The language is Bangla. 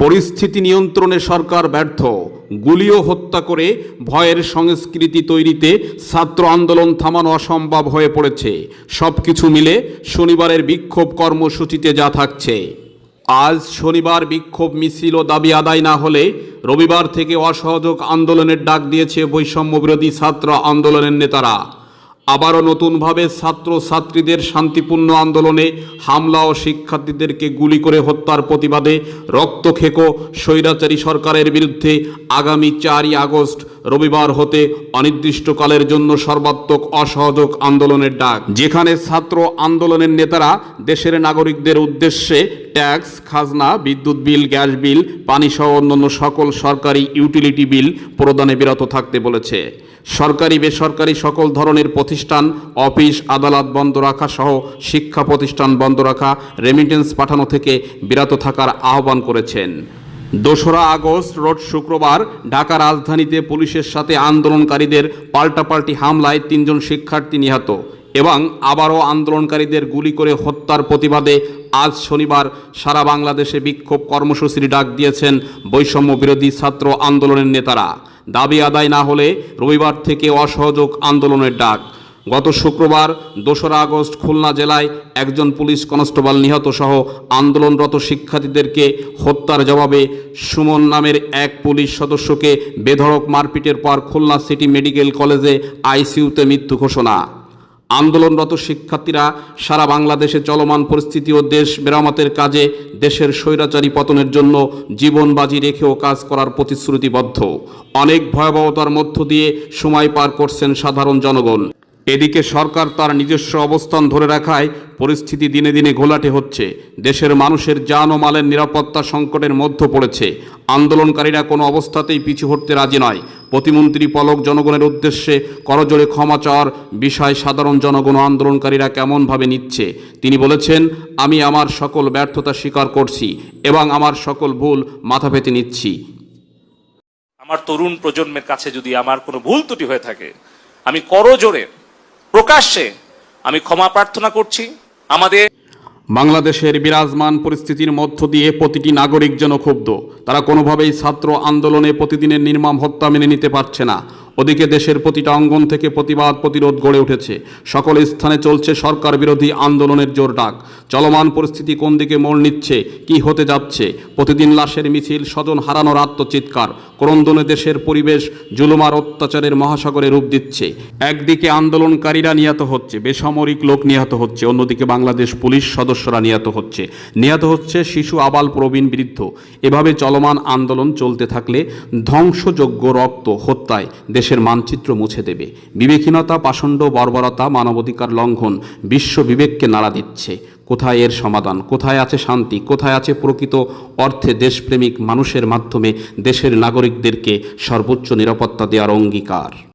পরিস্থিতি নিয়ন্ত্রণে সরকার ব্যর্থ, গুলি ও হত্যা করে ভয়ের সংস্কৃতি তৈরিতে ছাত্র আন্দোলন থামানো অসম্ভব হয়ে পড়েছে। সবকিছু মিলে শনিবারের বিক্ষোভ কর্মসূচিতে যা থাকছে। আজ শনিবার বিক্ষোভ মিছিল ও দাবি আদায় না হলে রবিবার থেকে অসহযোগ আন্দোলনের ডাক দিয়েছে বৈষম্য বিরোধী ছাত্র আন্দোলনের নেতারা। আবারও নতুনভাবে ছাত্রছাত্রীদের শান্তিপূর্ণ আন্দোলনে হামলা ও শিক্ষার্থীদেরকে গুলি করে হত্যার প্রতিবাদে রক্তখেকো স্বৈরাচারী সরকারের বিরুদ্ধে আগামী 4ই আগস্ট রবিবার হতে অনির্দিষ্টকালের জন্য সর্বাত্মক অসহযোগ আন্দোলনের ডাক, যেখানে ছাত্র আন্দোলনের নেতারা দেশের নাগরিকদের উদ্দেশ্যে ট্যাক্স, খাজনা, বিদ্যুৎ বিল, গ্যাস বিল, পানিসহ অন্যান্য সকল সরকারি ইউটিলিটি বিল প্রদানে বিরত থাকতে বলেছে। সরকারি বেসরকারি সকল ধরনের প্রতিষ্ঠান, অফিস আদালত বন্ধ রাখা সহ শিক্ষা প্রতিষ্ঠান বন্ধ রাখা, রেমিটেন্স পাঠানো থেকে বিরত থাকার আহ্বান করেছেন। 2রা আগস্ট রোজ শুক্রবার ঢাকা রাজধানীতে পুলিশের সাথে আন্দোলনকারীদের পাল্টাপাল্টি হামলায় 3 জন শিক্ষার্থী নিহত এবং আবারও আন্দোলনকারীদের গুলি করে হত্যার প্রতিবাদে আজ শনিবার সারা বাংলাদেশে বিক্ষোভ কর্মসূচির ডাক দিয়েছেন বৈষম্য বিরোধী ছাত্র আন্দোলনের নেতারা। দাবি আদায় না হলে রবিবার থেকে অসহযোগ আন্দোলনের ডাক। গত শুক্রবার 2রা আগস্ট খুলনা জেলায় একজন পুলিশ কনস্টেবল নিহত সহ আন্দোলনরত শিক্ষার্থীদেরকে হত্যার জবাবে সুমন নামের এক পুলিশ সদস্যকে বেধড়ক মারপিটের পর খুলনা সিটি মেডিকেল কলেজে আইসিইউতে মৃত্যু ঘোষণা। আন্দোলনরত শিক্ষার্থীরা সারা বাংলাদেশে চলমান পরিস্থিতি ও দেশ মেরামতের কাজে দেশের স্বৈরাচারী পতনের জন্য জীবন বাজি রেখেও কাজ করার প্রতিশ্রুতিবদ্ধ। অনেক ভয়াবহতার মধ্য দিয়ে সময় পার করছেন সাধারণ জনগণ। এদিকে সরকার তার নিজস্ব অবস্থান ধরে রাখায় পরিস্থিতি দিনে দিনে ঘোলাটে হচ্ছে। দেশের মানুষের জান ও মালের নিরাপত্তা সংকটের মধ্যে পড়েছে। আন্দোলনকারীরা কোনো অবস্থাতেই পিছু হটতে রাজি নয়। প্রতিমন্ত্রী পলক জনগণের উদ্দেশ্যে করজোড়ে ক্ষমা চাওয়ার বিষয় সাধারণ জনগণ ও আন্দোলনকারীরা কেমনভাবে নিচ্ছে। তিনি বলেছেন, আমি আমার সকল ব্যর্থতা স্বীকার করছি এবং আমার সকল ভুল মাথা পেতে নিচ্ছি। আমার তরুণ প্রজন্মের কাছে যদি আমার কোনো ভুল ত্রুটি হয়ে থাকে, আমি করজোড়ে প্রকাশ্যে আমি ক্ষমা প্রার্থনা করছি। আমাদের বাংলাদেশের বিরাজমান পরিস্থিতির মধ্য দিয়ে প্রতিটি নাগরিক যেন ক্ষুব্ধ। তারা কোনোভাবেই ছাত্র আন্দোলনে প্রতিদিনের নির্মম হত্যা মেনে নিতে পারছে না। ওদিকে দেশের প্রতিটা অঙ্গন থেকে প্রতিবাদ প্রতিরোধ গড়ে উঠেছে। সকল স্থানে চলছে সরকার বিরোধী আন্দোলনের জোর ডাক। চলমান পরিস্থিতি কোন দিকে মোড় নিচ্ছে, কি হতে যাচ্ছে? প্রতিদিন লাশের মিছিল, স্বজন হারানোর আত্মচিৎকার, ক্রন্দনে দেশের পরিবেশ জুলুমার অত্যাচারের মহাসাগরে রূপ দিচ্ছে। একদিকে আন্দোলনকারীরা নিহত হচ্ছে, বেসামরিক লোক নিহত হচ্ছে, অন্যদিকে বাংলাদেশ পুলিশ সদস্যরা নিহত হচ্ছে শিশু, আবাল, প্রবীণ, বৃদ্ধ। এভাবে চলমান আন্দোলন চলতে থাকলে ধ্বংসযোগ্য রক্ত হত্যায় দেশের মানচিত্র মুছে দেবে। বিবেকহীনতা, পাষণ্ড, বর্বরতা, মানবাধিকার লঙ্ঘন বিশ্ব বিবেককে নাড়া দিচ্ছে। কোথায় এর সমাধান? কোথায় আছে শান্তি? কোথায় আছে প্রকৃত অর্থে দেশপ্রেমিক মানুষের মাধ্যমে দেশের নাগরিকদেরকে সর্বোচ্চ নিরাপত্তা দেওয়ার অঙ্গীকার?